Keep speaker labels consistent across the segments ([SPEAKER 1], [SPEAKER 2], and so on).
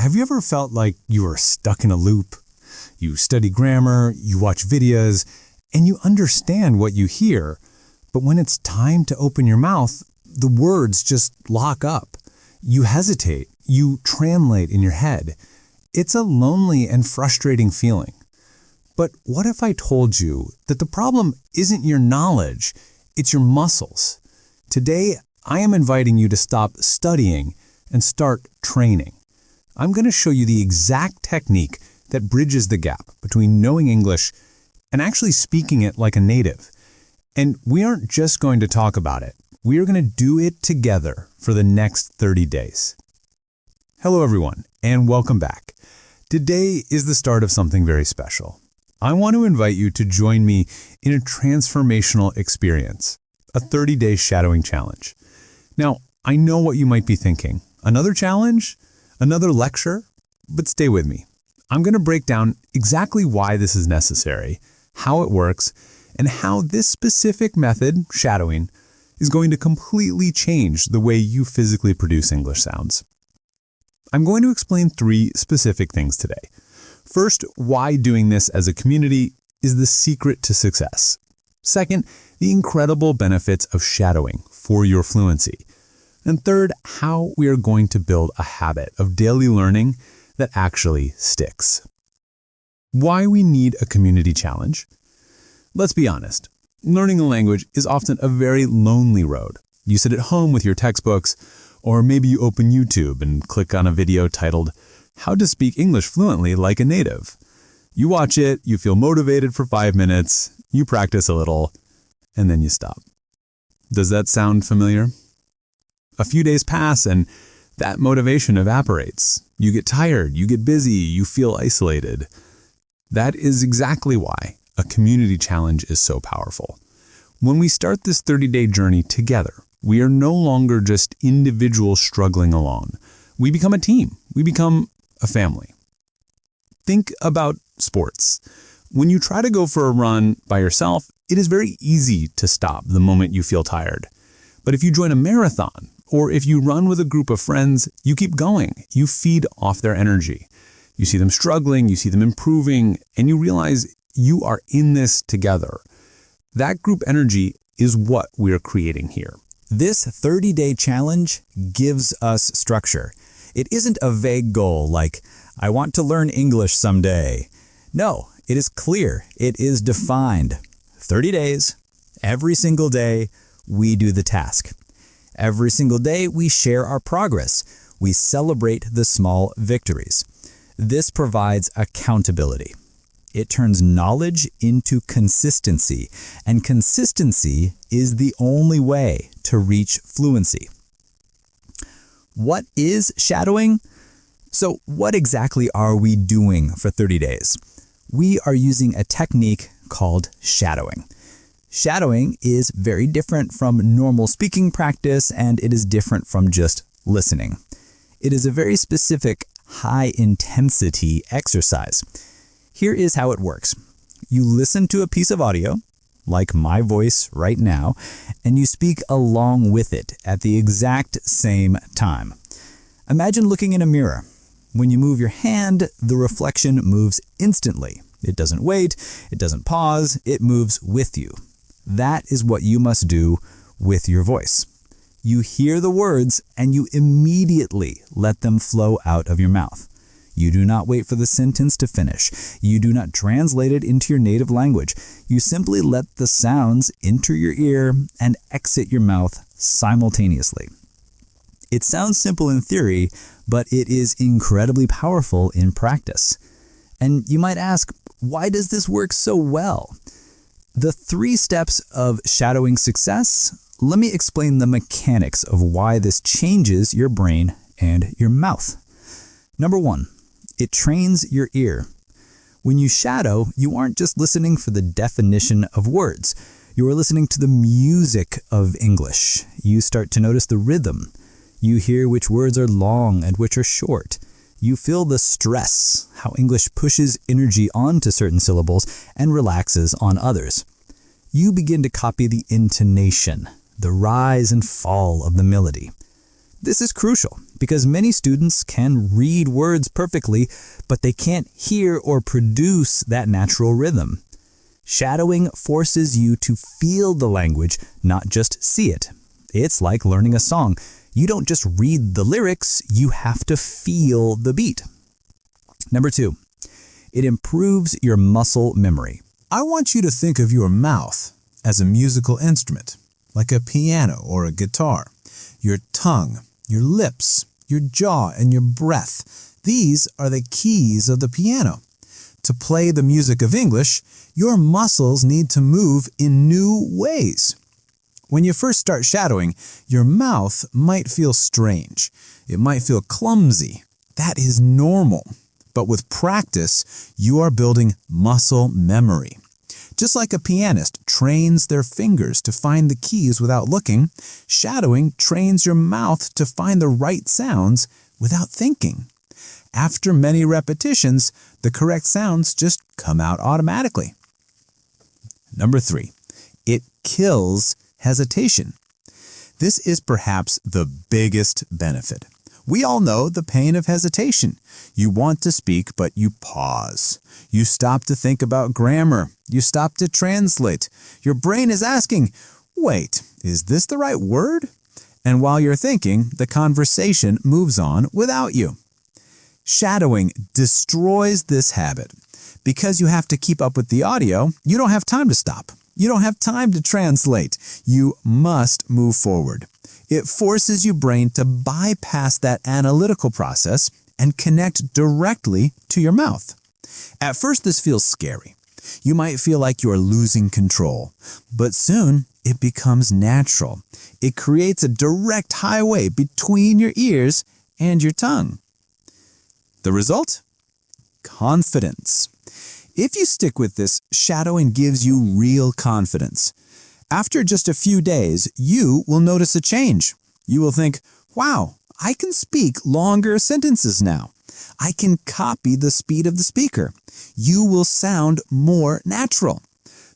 [SPEAKER 1] Have you ever felt like you are stuck in a loop? You study grammar, you watch videos, and you understand what you hear, but when it's time to open your mouth, the words just lock up. You hesitate, you translate in your head. It's a lonely and frustrating feeling. But what if I told you that the problem isn't your knowledge, it's your muscles? Today, I am inviting you to stop studying and start training. I'm going to show you the exact technique that bridges the gap between knowing English and actually speaking it like a native. And we aren't just going to talk about it. We are going to do it together for the next 30 days. Hello, everyone, and welcome back. Today is the start of something very special. I want to invite you to join me in a transformational experience, a 30-day shadowing challenge. Now, I know what you might be thinking. Another challenge? Another lecture? But stay with me. I'm going to break down exactly why this is necessary, how it works, and how this specific method, shadowing, is going to completely change the way you physically produce English sounds. I'm going to explain 3 specific things today. First, why doing this as a community is the secret to success. Second, the incredible benefits of shadowing for your fluency. And third, how we are going to build a habit of daily learning that actually sticks. Why we need a community challenge? Let's be honest. Learning a language is often a very lonely road. You sit at home with your textbooks, or maybe you open YouTube and click on a video titled, "How to Speak English Fluently Like a Native." You watch it, you feel motivated for 5 minutes, you practice a little, and then you stop. Does that sound familiar? A few days pass and that motivation evaporates. You get tired, you get busy, you feel isolated. That is exactly why a community challenge is so powerful. When we start this 30-day journey together, we are no longer just individuals struggling alone. We become a team. We become a family. Think about sports. When you try to go for a run by yourself, it is very easy to stop the moment you feel tired. But if you join a marathon, or if you run with a group of friends, you keep going. You feed off their energy. You see them struggling, you see them improving, and you realize you are in this together. That group energy is what we are creating here.
[SPEAKER 2] This 30-day challenge gives us structure. It isn't a vague goal like, I want to learn English someday. No, it is clear. It is defined. 30 days, every single day, we do the task. Every single day, we share our progress. We celebrate the small victories. This provides accountability. It turns knowledge into consistency, and consistency is the only way to reach fluency. What is shadowing? So what exactly are we doing for 30 days? We are using a technique called shadowing. Shadowing is very different from normal speaking practice, and it is different from just listening. It is a very specific high-intensity exercise. Here is how it works. You listen to a piece of audio, like my voice right now, and you speak along with it at the exact same time. Imagine looking in a mirror. When you move your hand, the reflection moves instantly. It doesn't wait, it doesn't pause, it moves with you. That is what you must do with your voice. You hear the words and you immediately let them flow out of your mouth. You do not wait for the sentence to finish. You do not translate it into your native language. You simply let the sounds enter your ear and exit your mouth simultaneously. It sounds simple in theory, but it is incredibly powerful in practice. And you might ask, why does this work so well? The 3 steps of shadowing success, let me explain the mechanics of why this changes your brain and your mouth. Number 1, it trains your ear. When you shadow, you aren't just listening for the definition of words. You are listening to the music of English. You start to notice the rhythm. You hear which words are long and which are short. You feel the stress, how English pushes energy onto certain syllables and relaxes on others. You begin to copy the intonation, the rise and fall of the melody. This is crucial because many students can read words perfectly, but they can't hear or produce that natural rhythm. Shadowing forces you to feel the language, not just see it. It's like learning a song. You don't just read the lyrics, you have to feel the beat. Number 2, it improves your muscle memory.
[SPEAKER 1] I want you to think of your mouth as a musical instrument, like a piano or a guitar. Your tongue, your lips, your jaw, and your breath. These are the keys of the piano. To play the music of English, your muscles need to move in new ways. When you first start shadowing, your mouth might feel strange. It might feel clumsy. That is normal. But with practice, you are building muscle memory. Just like a pianist trains their fingers to find the keys without looking, shadowing trains your mouth to find the right sounds without thinking. After many repetitions, the correct sounds just come out automatically. Number 3, it kills hesitation. This is perhaps the biggest benefit. We all know the pain of hesitation. You want to speak, but you pause. You stop to think about grammar. You stop to translate. Your brain is asking, wait, is this the right word? And while you're thinking, the conversation moves on without you. Shadowing destroys this habit. Because you have to keep up with the audio, you don't have time to stop. You don't have time to translate. You must move forward. It forces your brain to bypass that analytical process and connect directly to your mouth. At first, this feels scary. You might feel like you're losing control, but soon it becomes natural. It creates a direct highway between your ears and your tongue. The result? Confidence. If you stick with this, shadowing gives you real confidence. After just a few days, you will notice a change. You will think, wow, I can speak longer sentences now. I can copy the speed of the speaker. You will sound more natural.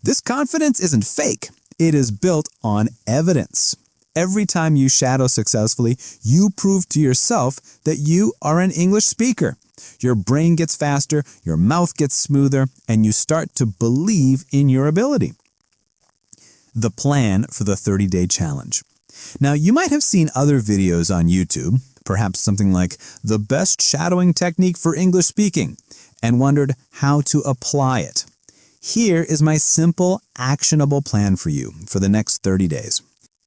[SPEAKER 1] This confidence isn't fake. It is built on evidence. Every time you shadow successfully, you prove to yourself that you are an English speaker. Your brain gets faster, your mouth gets smoother, and you start to believe in your ability. The plan for the 30-day challenge. Now, you might have seen other videos on YouTube, perhaps something like the best shadowing technique for English speaking, and wondered how to apply it. Here is my simple, actionable plan for you for the next 30 days.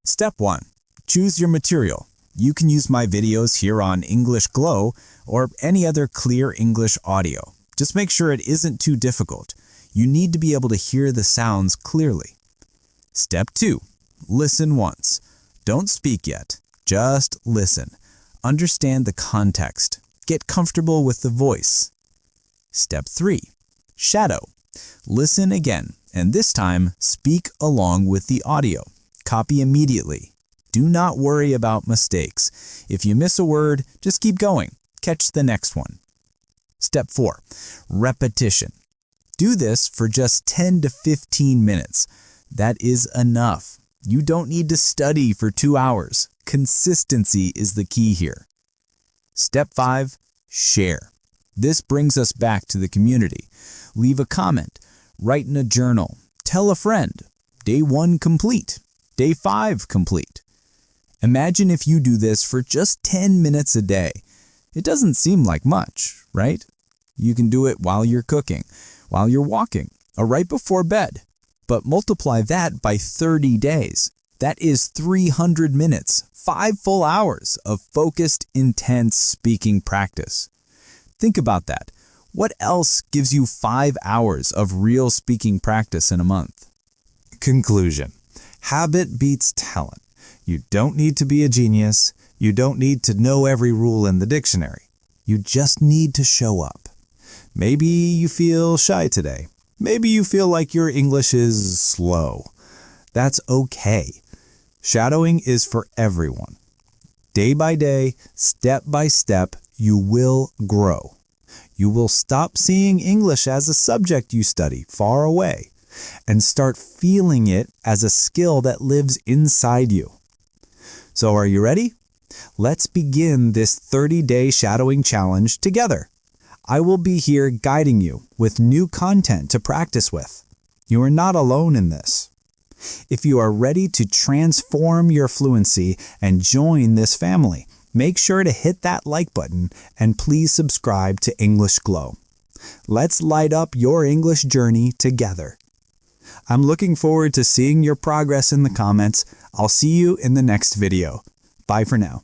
[SPEAKER 1] Step 1. Choose your material. You can use my videos here on English Glow or any other clear English audio. Just make sure it isn't too difficult. You need to be able to hear the sounds clearly. Step 2. Listen once. Don't speak yet. Just listen. Understand the context. Get comfortable with the voice. Step 3. Shadow. Listen again, and this time speak along with the audio. Copy immediately. Do not worry about mistakes. If you miss a word, just keep going. Catch the next one. Step 4. Repetition. Do this for just 10 to 15 minutes. That is enough. You don't need to study for 2 hours. Consistency is the key here. Step 5. Share. This brings us back to the community. Leave a comment. Write in a journal. Tell a friend. Day 1 complete. Day 5 complete. Imagine if you do this for just 10 minutes a day. It doesn't seem like much, right? You can do it while you're cooking, while you're walking, or right before bed. But multiply that by 30 days. That is 300 minutes, 5 full hours of focused, intense speaking practice. Think about that. What else gives you 5 hours of real speaking practice in a month? Conclusion. Habit beats talent. You don't need to be a genius. You don't need to know every rule in the dictionary. You just need to show up. Maybe you feel shy today. Maybe you feel like your English is slow. That's okay. Shadowing is for everyone. Day by day, step by step, you will grow. You will stop seeing English as a subject you study far away and start feeling it as a skill that lives inside you. So are you ready?
[SPEAKER 2] Let's begin this 30-day shadowing challenge together. I will be here guiding you with new content to practice with. You are not alone in this. If you are ready to transform your fluency and join this family, make sure to hit that like button and please subscribe to English Glow. Let's light up your English journey together. I'm looking forward to seeing your progress in the comments. I'll see you in the next video. Bye for now.